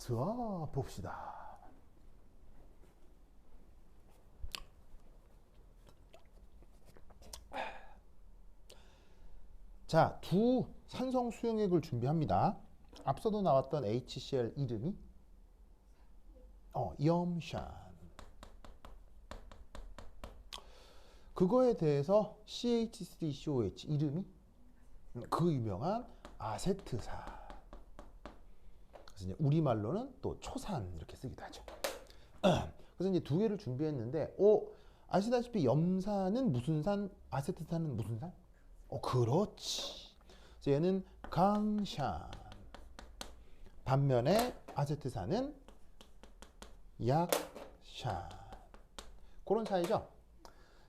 자, 봅시다. 자, 두 산성 수용액을 준비합니다. 앞서도 나왔던 HCl 이름이 염산. 그거에 대해서 CH3COH 이름이 그 유명한 아세트산. 그래서 이제 우리말로는 또 초산 이렇게 쓰기도 하죠. 그래서 이제 두 개를 준비했는데, 아시다시피 염산은 무슨 산, 아세트산은 무슨 산? 그렇지. 그래서 얘는 강산. 반면에 아세트산은 약산. 그런 차이죠.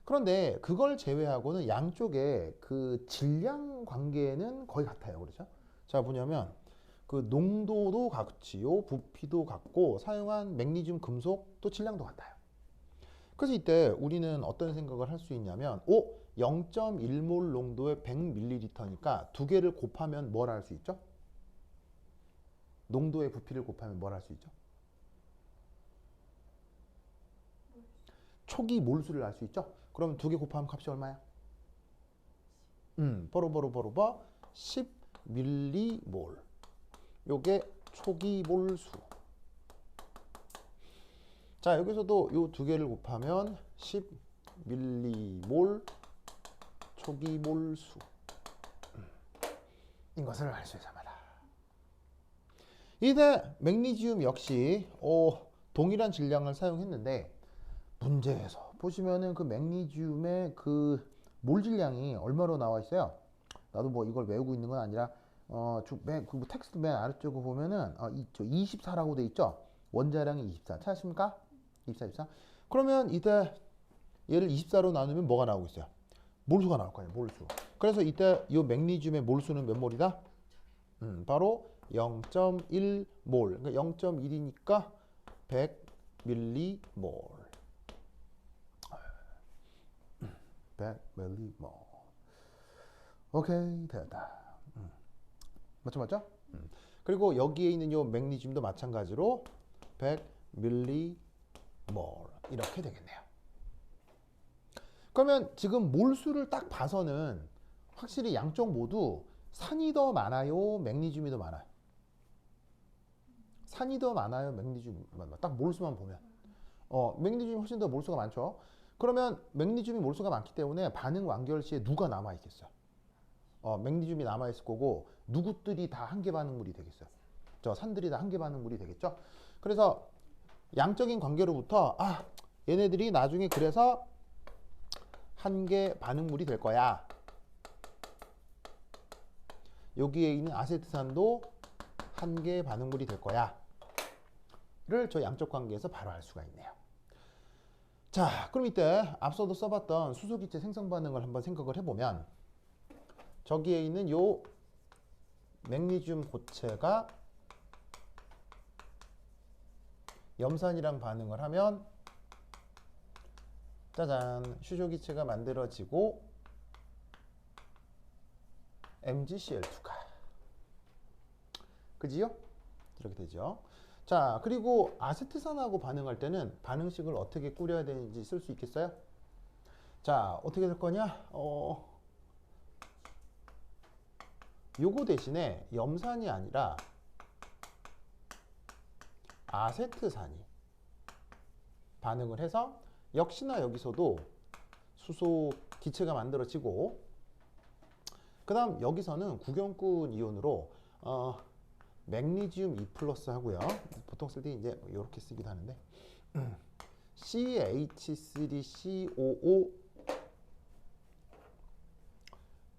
그런데 그걸 제외하고는 양쪽의 그 질량 관계는 거의 같아요. 그렇죠? 자, 뭐냐면 그 농도도 같지요, 부피도 같고 사용한 맥니듐 금속도 질량도 같아요. 그래서 이때 우리는 어떤 생각을 할 수 있냐면 0.1몰 농도의 100ml니까 두 개를 곱하면 뭘 할 수 있죠? 농도의 부피를 곱하면 뭘 할 수 있죠? 초기 몰수를 알 수 있죠? 그럼 두 개 곱하면 값이 얼마야? 버로 10m몰. 요게 초기 몰수. 자, 여기서도 요 두 개를 곱하면 10m몰 초기 몰수. 이것을 알 수 있습니다. 이때 맥니듐 역시 동일한 질량을 사용했는데 문제에서 보시면은 그 맥니듐의 그 몰 질량이 얼마로 나와 있어요? 나도 뭐 이걸 외우고 있는 건 아니라 그 텍스트 맨 아래쪽에 보면은 24라고 돼 있죠. 원자량이 24. 찾으십니까? 24. 그러면 이때 얘를 24로 나누면 뭐가 나오고 있어요? 몰수가 나올 거예요. 몰수. 그래서 이때 이 맥니듐의 몰수는 몇 몰이다? 바로 0.1몰. 그러니까 0.1이니까 100m몰. 100m몰. 오케이, 됐다. 맞죠? 그리고 여기에 있는 요 맥니듐도 마찬가지로 100m몰 이렇게 되겠네요. 그러면 지금 몰수를 딱 봐서는 확실히 양쪽 모두 산이 더 많아요, 맥니듐이 더 많아요? 산이 더 많아요, 맥니듐이 많아요? 딱 몰수만 보면 맥니듐이 훨씬 더 몰수가 많죠. 그러면 맥니듐이 몰수가 많기 때문에 반응 완결 시에 누가 남아 있겠어요? 맥니듐이 남아 있을 거고 누구들이 다 한계 반응물이 되겠어요? 저 산들이 다 한계 반응물이 되겠죠. 그래서 양적인 관계로부터 얘네들이 나중에 그래서 한계 반응물이 될 거야. 여기에 있는 아세트산도 한계 반응물이 될 거야. 를 저 양적 관계에서 바로 알 수가 있네요. 자, 그럼 이때 앞서도 써봤던 수소기체 생성 반응을 한번 생각을 해보면 저기에 있는 요 맥니듐 고체가 염산이랑 반응을 하면 짜잔, 수소기체가 만들어지고 MgCl2가 그지요? 이렇게 되죠. 자, 그리고 아세트산하고 반응할 때는 반응식을 어떻게 꾸려야 되는지 쓸 수 있겠어요? 자, 어떻게 될 거냐? 요거 대신에 염산이 아니라 아세트산이 반응을 해서 역시나 여기서도 수소 기체가 만들어지고 그 다음 여기서는 구경꾼 이온으로 맥니듐 2 플러스 하고요. 보통 쓸 때 이제 이렇게 쓰기도 하는데 CH3COO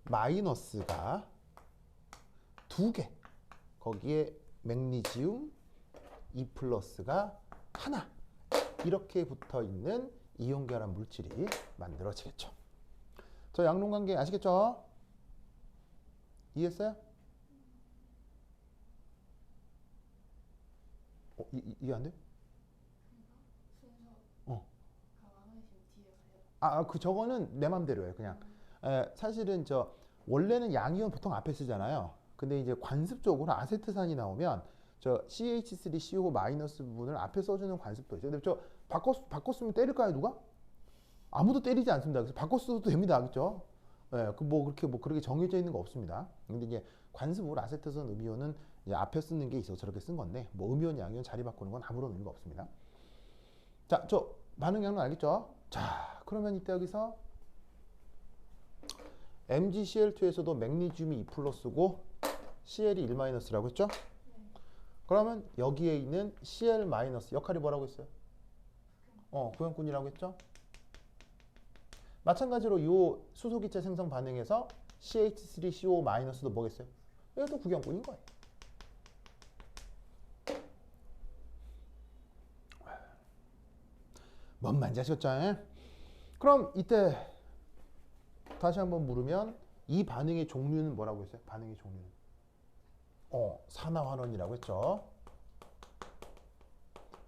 마이너스가 두 개, 거기에 맥니듐 2 플러스가 하나 이렇게 붙어 있는 이온 결합 물질이 만들어지겠죠. 저 양론 관계 아시겠죠? 이해했어요? 이해 안 돼? 저거는 내 맘대로예요. 그냥 사실은 원래는 양이온 보통 앞에 쓰잖아요. 근데 이제 관습적으로 아세트산이 나오면 저 CH3CO 마이너스 부분을 앞에 써주는 관습도 있죠. 근데 저 바꿨으면 때릴까요, 누가? 아무도 때리지 않습니다. 그래서 바꿨어도 됩니다, 그렇죠? 예, 그뭐 그렇게 뭐 그렇게 정해져 있는 거 없습니다. 근데 이제 관습으로 아세트선 음이온은 이제 앞에 쓰는 게 있어서 저렇게 쓴 건데 뭐 음이온 양이온 자리 바꾸는 건 아무런 의미가 없습니다. 자, 저 반응량은 알겠죠? 자, 그러면 이때 여기서 MgCl2에서도 맥니듐이 2 플러스고 Cl이 1 마이너스라고 했죠? 그러면 여기에 있는 Cl 마이너스 역할이 뭐라고 했어요? 구형꾼이라고 했죠? 마찬가지로 이 수소기체 생성 반응에서 CH3CO 마이너스도 뭐겠어요? 얘도 구경꾼인 거예요. 뭔 말인지 아시겠죠? 그럼 이때 다시 한번 물으면 이 반응의 종류는 뭐라고 했어요? 반응의 종류는 산화환원이라고 했죠.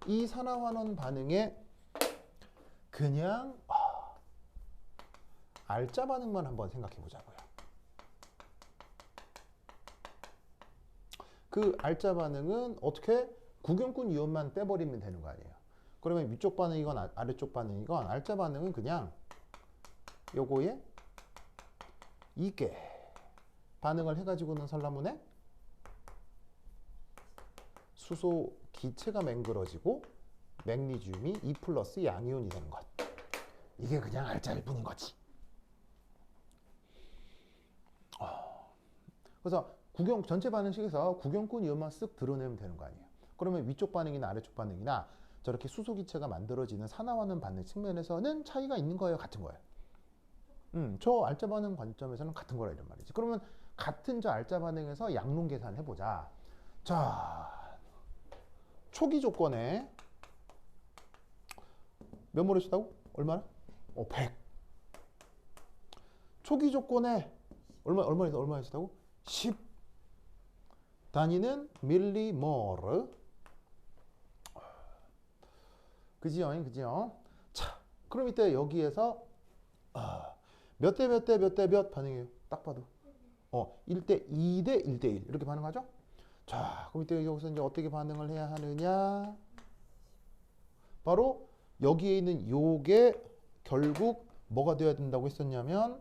이 산화환원 반응에 그냥 알짜 반응만 한번 생각해 보자고요. 그 알짜 반응은 어떻게 구경꾼 이온만 빼버리면 되는 거 아니에요. 그러면 위쪽 반응이건 아래쪽 반응이건 알짜 반응은 그냥 요거에 이게 반응을 해가지고는 설라문에 수소 기체가 맹그러지고 맥니듐이 2 플러스 양이온이 되는 것. 이게 그냥 알짜일 뿐인 거지. 그래서 전체 반응식에서 구경꾼 이온만 쓱 드러내면 되는 거 아니에요. 그러면 위쪽 반응이나 아래쪽 반응이나 저렇게 수소 기체가 만들어지는 산화하는 반응 측면에서는 차이가 있는 거예요, 같은 거예요? 저 알짜 반응 관점에서는 같은 거라 이런 말이지. 그러면 같은 저 알짜 반응에서 양론 계산해 보자. 자, 초기 조건에 몇 몰을 쓰다고? 얼마나? 100. 초기 조건에 얼마 쓰다고? 10. 단위는 밀리모르. 그지요? 자, 그럼 이때 여기에서 몇 대 몇 반응이에요? 딱 봐도 1대 2대 1대 1 이렇게 반응하죠? 자, 그럼 이때 여기서 이제 어떻게 반응을 해야 하느냐? 바로 여기에 있는 요게 결국 뭐가 되어야 된다고 했었냐면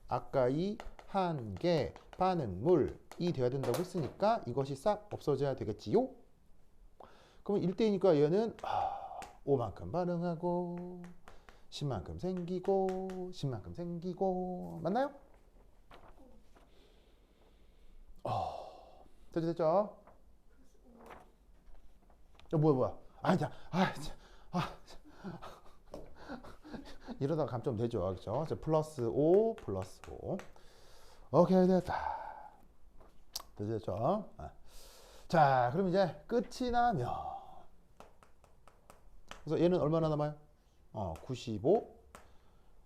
아까 이 한계 반응물이 되어야 된다고 했으니까 이것이 싹 없어져야 되겠지요? 그럼 1대이니까 얘는 5만큼 반응하고 10만큼 생기고 10만큼 생기고 맞나요? 됐죠? 뭐야? 이러다가 감점 되죠, 그렇죠? 플러스 5 플러스 5. 오케이, 됐다. 됐죠? 자, 그럼 이제 끝이 나면 그래서 얘는 얼마나 남아요? 95.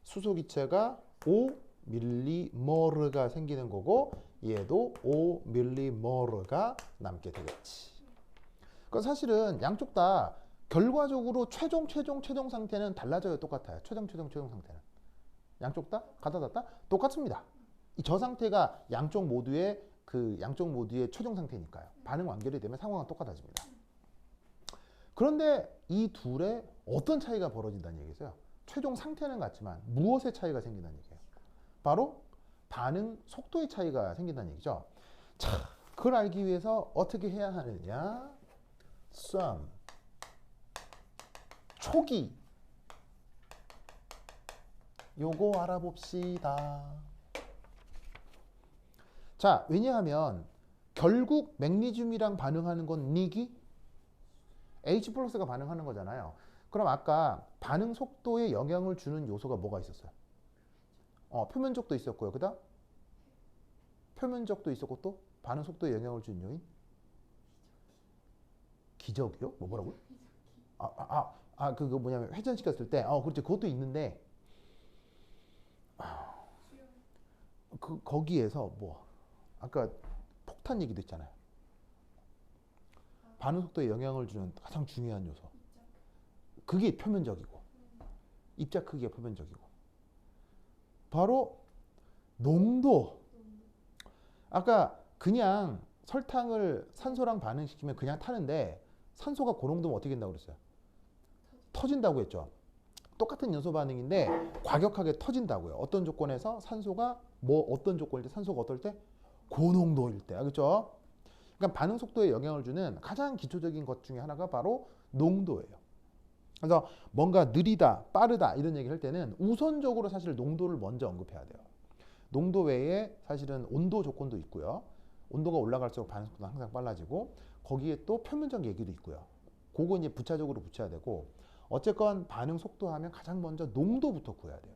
수소 기체가 5 밀리모르가 생기는 거고 얘도 5 밀리모르가 남게 되겠지. 그건 사실은 양쪽 다 결과적으로 최종 상태는 달라져요. 똑같아요. 최종 상태는. 양쪽 다 같다 똑같습니다. 저 상태가 양쪽 모두의 최종 상태니까요. 반응 완결이 되면 상황은 똑같아집니다. 그런데 이 둘의 어떤 차이가 벌어진다는 얘기겠어요? 최종 상태는 같지만 무엇의 차이가 생긴다는 얘기예요? 바로 반응 속도의 차이가 생긴다는 얘기죠. 자, 그걸 알기 위해서 어떻게 해야 하느냐? sum 초기 요거 알아봅시다. 자, 왜냐하면 결국 맥니듐이랑 반응하는 건 니기 H 플러스가 반응하는 거잖아요. 그럼 아까 반응 속도에 영향을 주는 요소가 뭐가 있었어요? 표면적도 있었고요. 그다음 표면적도 있었고 또 반응 속도에 영향을 주는 요인? 기적이요? 뭐라고요? 그거 뭐냐면 회전시켰을 때, 그렇죠. 그것도 있는데, 거기에서 아까 폭탄 얘기도 있잖아요. 반응 속도에 영향을 주는 가장 중요한 요소. 그게 표면적이고, 입자 크기가 표면적이고. 바로 농도. 아까 그냥 설탕을 산소랑 반응시키면 그냥 타는데 산소가 고농도면 어떻게 된다고 그랬어요? 터진다고 했죠. 똑같은 연소 반응인데 과격하게 터진다고요. 어떤 조건에서 산소가 어떤 조건일 때 산소가 어떨 때? 고농도일 때. 알겠죠? 그러니까 반응 속도에 영향을 주는 가장 기초적인 것 중에 하나가 바로 농도예요. 그래서 뭔가 느리다, 빠르다 이런 얘기를 할 때는 우선적으로 사실 농도를 먼저 언급해야 돼요. 농도 외에 사실은 온도 조건도 있고요. 온도가 올라갈수록 반응 속도는 항상 빨라지고 거기에 또 표면적 얘기도 있고요. 그거 이제 부차적으로 붙여야 되고 어쨌건 반응 속도 하면 가장 먼저 농도부터 구해야 돼요.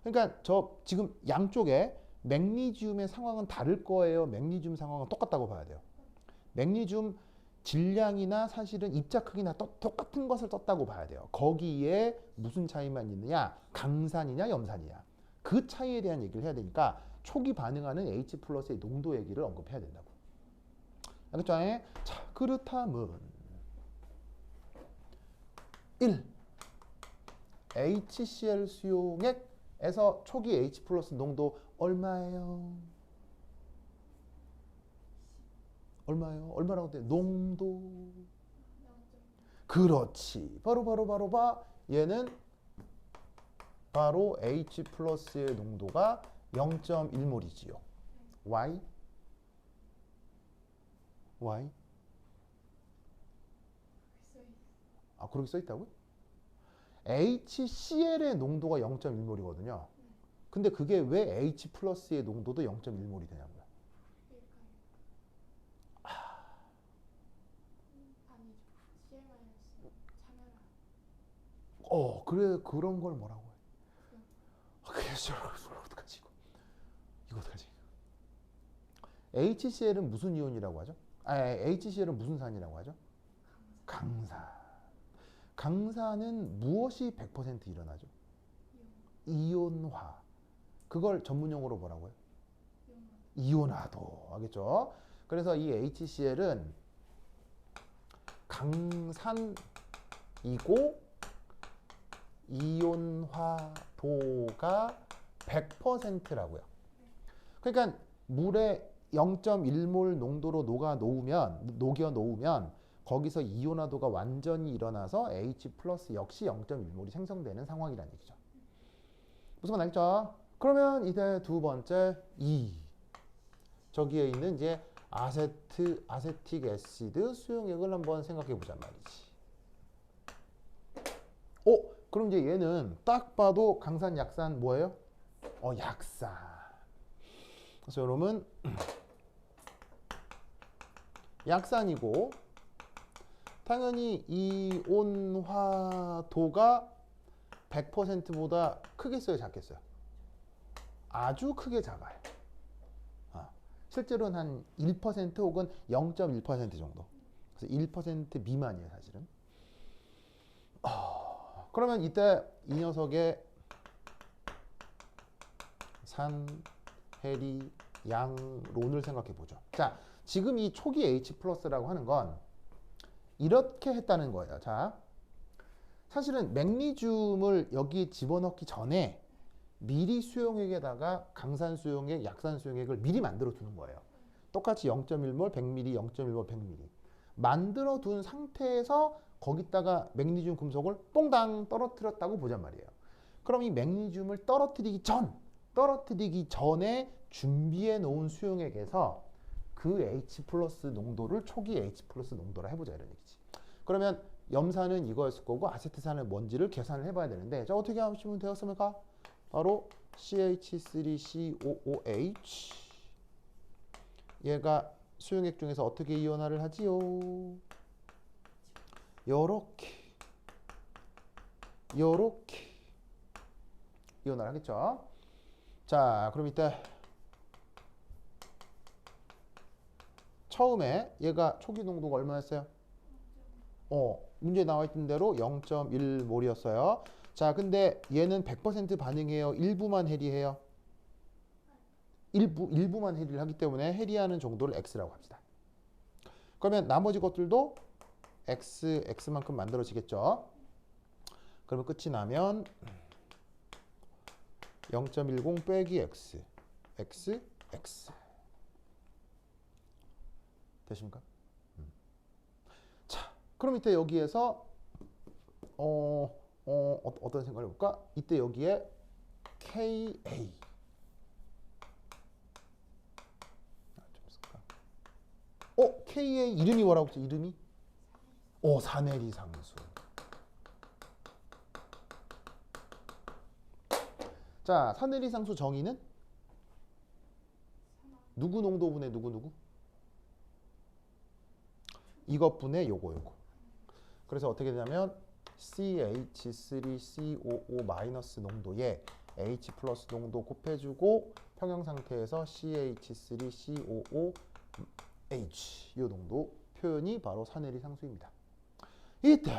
그러니까 저 지금 양쪽에 맥니지움의 상황은 다를 거예요. 맥니지움 상황은 똑같다고 봐야 돼요. 맥니지움 질량이나 사실은 입자 크기나 똑같은 것을 떴다고 봐야 돼요. 거기에 무슨 차이만 있느냐? 강산이냐 염산이냐. 그 차이에 대한 얘기를 해야 되니까 초기 반응하는 H 플러스의 농도 얘기를 언급해야 된다고. 알겠죠? 자, 그렇다면 1. HCl 수용액에서 초기 H 플러스 농도 얼마예요? 얼마예요? 얼마라고 돼? 농도. 그렇지. 바로 봐. 얘는 바로 H 플러스의 농도가 0.1몰이지요. Why? Why? 아, 그렇게 써 있다고요? HCl의 농도가 0.1몰이거든요. 근데 그게 왜 H 플러스의 농도도 0.1몰이 되냐고요? 그래, 그런 걸 뭐라고 해? 그래서 어떡하지 이거 어떡하지? HCl은 무슨 이온이라고 하죠? HCl은 무슨 산이라고 하죠? 강산. 강산은 무엇이 100% 일어나죠? 이온화. 그걸 전문용어로 뭐라고 해요? 이온화도. 알겠죠? 그래서 이 HCl은 강산이고 이온화도가 100%라고요. 그러니까 물에 0.1몰 농도로 녹여 놓으면 거기서 이온화도가 완전히 일어나서 H 플러스 역시 0.1몰이 생성되는 상황이라는 얘기죠. 무슨 말 알겠죠? 그러면 이제 두 번째 2. 저기에 있는 이제 아세틱 애시드 수용액을 한번 생각해 보자 말이지. 그럼 이제 얘는 딱 봐도 강산, 약산 뭐예요? 약산. 그래서 여러분 약산이고 당연히 이온화도가 100%보다 크겠어요, 작겠어요? 아주 크게 작아요. 실제로는 한 1% 혹은 0.1% 정도. 그래서 1% 미만이에요, 사실은. 그러면 이때 이 녀석의 산, 해리, 양론을 생각해 보죠. 자, 지금 이 초기 H 플러스라고 하는 건 이렇게 했다는 거예요. 자, 사실은 맥니듐을 여기 집어넣기 전에 미리 수용액에다가 강산 수용액, 약산 수용액을 미리 만들어 두는 거예요. 똑같이 0.1몰, 100ml, 0.1몰, 100ml. 만들어 둔 상태에서 거기다가 맥니듐 금속을 뽕당 떨어뜨렸다고 보잔 말이에요. 그럼 이 맥니듐을 떨어뜨리기 전에 준비해 놓은 수용액에서 그 H 플러스 농도를 초기 H 플러스 농도라 해보자 이런 얘기지. 그러면 염산은 이거였을 거고 아세트산은 뭔지를 계산을 해봐야 되는데 자, 어떻게 하시면 되었습니까? 바로 CH3COOH 얘가 수용액 중에서 어떻게 이온화를 하지요? 요렇게 이온화를 하겠죠. 자, 그럼 이때 처음에 얘가 초기 농도가 얼마였어요? 문제에 나와 있던 대로 0.1몰이었어요. 자, 근데 얘는 100% 반응해요? 일부만 해리해요? 일부만 해리를 하기 때문에 해리하는 정도를 X라고 합시다. 그러면 나머지 것들도 X만큼 만들어지겠죠. 그러면 끝이 나면 0.10 빼기 X. 되십니까? 자, 그럼 이때 여기에서 어떤 생각을 해볼까? 이때 여기에 KA KA 이름이 뭐라고 했지? 이름이? 사내리 상수. 자, 사내리 상수 정의는 누구 농도분의 누구? 이것분의 요거. 그래서 어떻게 되냐면 CH3COO 마이너스 농도에 H 플러스 농도 곱해주고 평형 상태에서 CH3COOH 이 농도 표현이 바로 사내리 상수입니다. 이때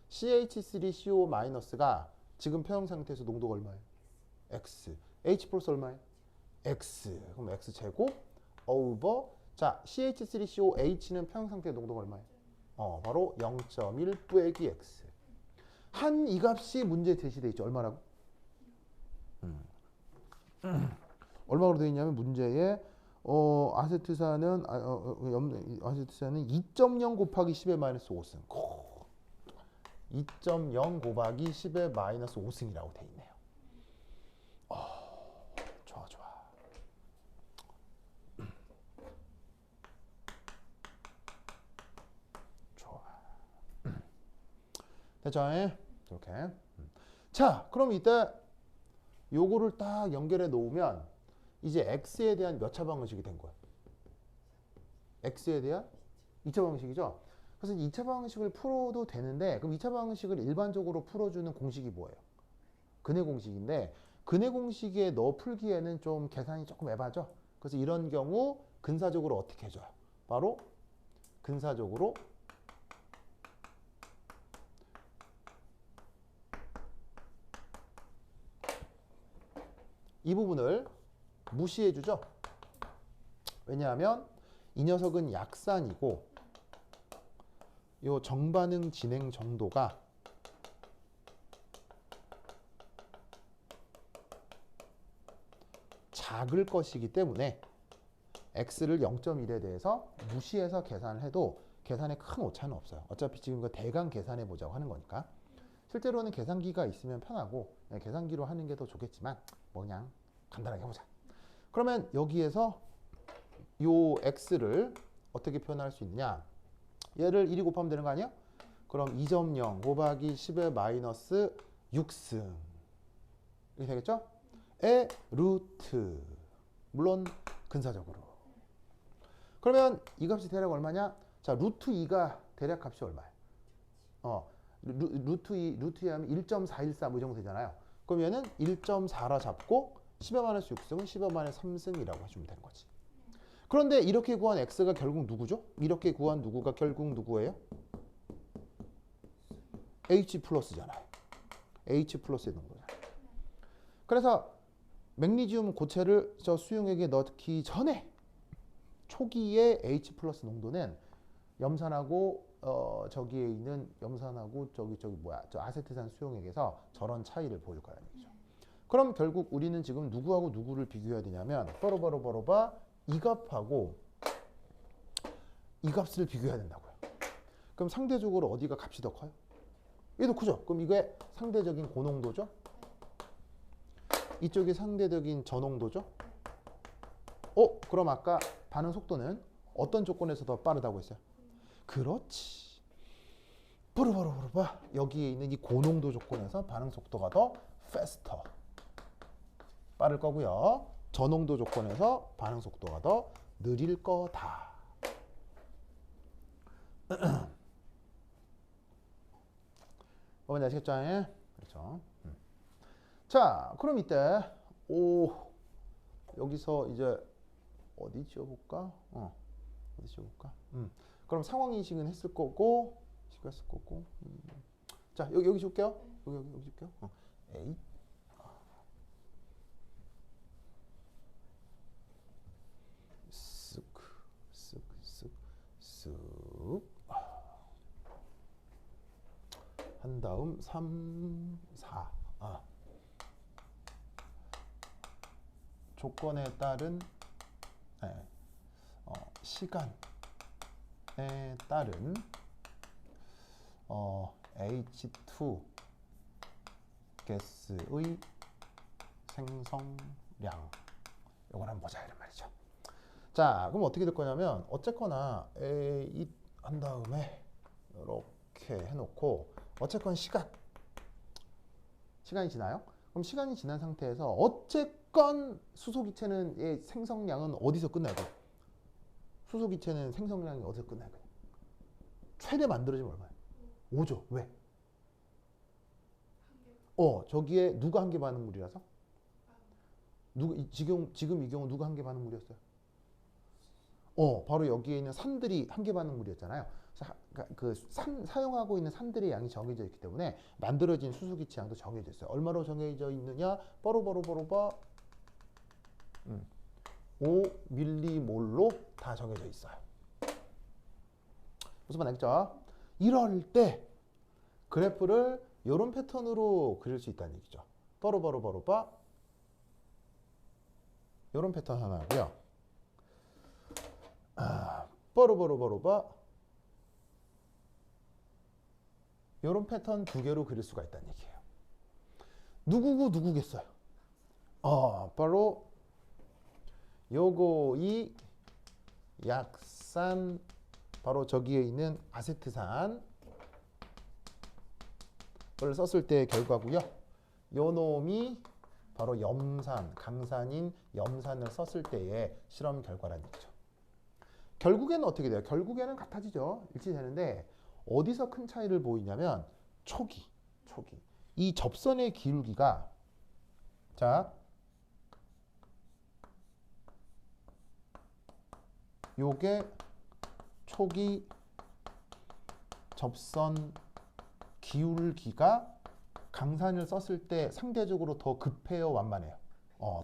CH3CO 마이너스가 지금 평형 상태에서 농도가 얼마예요? X. H 플러스 얼마예요? X. 그럼 X 제곱 over 자 CH3COH는 평형 상태 농도가 얼마예요? 바로 0.1 빼기 X. 한 이 값이 문제에 제시되어 있죠. 얼마라고? 얼마로 되어 있냐면 문제에 아세트산은 2.0 곱하기 10의 마이너스 5승. 2.0 곱하기 10의 마이너스 5승이라고 되어 있네요. 좋아. 됐죠? 이렇게. 자, 그럼 이때 요거를 딱 연결해 놓으면 이제 x에 대한 몇 차 방정식이 된 거야? x에 대한 2차 방정식이죠? 그래서 2차 방정식을 풀어도 되는데 그럼 2차 방정식을 일반적으로 풀어주는 공식이 뭐예요? 근해 공식인데 근해 공식에 넣어 풀기에는 좀 계산이 조금 애매하죠? 그래서 이런 경우 근사적으로 어떻게 해줘요? 바로 근사적으로 이 부분을 무시해주죠. 왜냐하면 이 녀석은 약산이고 요 정반응 진행 정도가 작을 것이기 때문에 x를 0.1에 대해서 무시해서 계산을 해도 계산에 큰 오차는 없어요. 어차피 지금 그 대강 계산해 보자고 하는 거니까. 실제로는 계산기가 있으면 편하고 계산기로 하는 게 더 좋겠지만 뭐 그냥 간단하게 해보자. 그러면 여기에서 요 x를 어떻게 표현할 수 있느냐? 얘를 1이 곱하면 되는 거 아니야? 그럼 2.0 곱하기 10의 마이너스 6승 이렇게 되겠죠? 의 루트 물론 근사적으로. 그러면 이 값이 대략 얼마냐? 자, 루트 2가 대략 값이 얼마야? 루트 2 하면 1.414 뭐 이 정도 되잖아요. 그러면은 1.4라 잡고 10의 마이너스 6승은 10의 마이너스 3승이라고 해주면 되는 거지. 그런데 이렇게 구한 x가 결국 누구죠? 이렇게 구한 누구가 결국 누구예요? H 플러스잖아요. H 플러스에 넣은 거잖아요. 그래서 맥니지움 고체를 저 수용액에 넣기 전에 초기의 H 플러스 농도는 염산하고 저기에 있는 염산하고 저 아세트산 수용액에서 저런 차이를 보일 거라는 얘기죠. 그럼 결국 우리는 지금 누구하고 누구를 비교해야 되냐면 바로 이 값하고 이 값을 비교해야 된다고요. 그럼 상대적으로 어디가 값이 더 커요? 얘도 크죠? 그럼 이게 상대적인 고농도죠? 이쪽이 상대적인 저농도죠? 그럼 아까 반응 속도는 어떤 조건에서 더 빠르다고 했어요? 그렇지. 바로 여기에 있는 이 고농도 조건에서 반응 속도가 더 faster 빠를 거고요. 저농도 조건에서 반응 속도가 더 느릴 거다. 뭔지 아시겠죠? 그렇죠. 자, 그럼 이때 여기서 이제 어디 지어볼까? 어디 지어볼까? 그럼 상황 인식은 했을 거고, 자, 여기 줄게요. 여기 줄게요. A. 쓱. 한 다음 3, 4. 조건에 따른 시간에 따른 H2 가스의 생성량. 요걸 한번 보자 이런 말이죠. 자, 그럼 어떻게 될 거냐면 어쨌거나 한 다음에 이렇게 해놓고 어쨌건 시간이 지나요? 그럼 시간이 지난 상태에서 어쨌건 수소기체는 생성량은 어디서 끝나요? 수소기체는 생성량이 어디서 끝나요? 최대 만들어지면 얼마예요? 5죠. 왜? 저기에 누가 한계 반응물이라서? 지금 이 경우 누가 한계 반응물이었어요? 바로 여기에 있는 산들이 한계 반응물이었잖아요. 사용하고 있는 산들의 양이 정해져 있기 때문에 만들어진 수소기체 양도 정해져 있어요. 얼마로 정해져 있느냐? 뽀로뽀로뽀로뽀 5밀리몰로 다 정해져 있어요. 무슨 말 알겠죠? 이럴 때 그래프를 이런 패턴으로 그릴 수 있다는 얘기죠. 뽀로뽀로뽀로뽀 이런 패턴 하나 하고요. 뽀로뽀로뽀로뽀 이런 패턴 두 개로 그릴 수가 있다는 얘기예요. 누구고 누구겠어요? 바로 요거 이 약산 바로 저기에 있는 아세트산을 썼을 때의 결과고요. 요 놈이 바로 염산, 강산인 염산을 썼을 때의 실험 결과라는 얘기죠. 결국에는 어떻게 돼요? 결국에는 같아지죠. 일치되는데 어디서 큰 차이를 보이냐면 초기. 이 접선의 기울기가 자 요게 초기 접선 기울기가 강산을 썼을 때 상대적으로 더 급해요, 완만해요?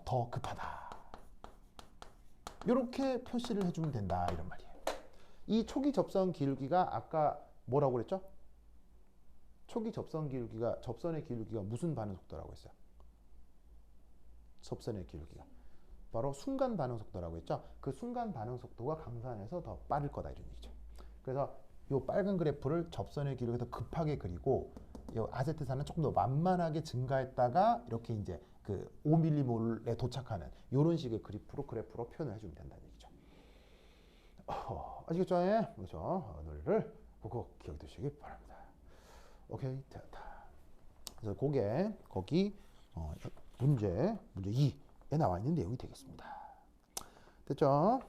더 급하다. 이렇게 표시를 해주면 된다 이런 말이에요. 이 초기 접선 기울기가 아까 뭐라고 그랬죠? 초기 접선의 기울기가 무슨 반응 속도라고 했어요? 접선의 기울기가 바로 순간 반응 속도라고 했죠. 그 순간 반응 속도가 강산에서 더 빠를 거다 이런 얘기죠. 그래서 이 빨간 그래프를 접선의 기울기가 더 급하게 그리고 이 아세트산은 조금 더 만만하게 증가했다가 이렇게 이제 그 5밀리몰에 도착하는 이런 식의 그래프로 표현을 해주면 된다는 얘기죠. 아시겠죠? 그렇죠? 오늘을 꼭 기억해 두시기 바랍니다. 오케이, 됐다. 그래서 거기 문제 2에 나와 있는 내용이 되겠습니다. 됐죠?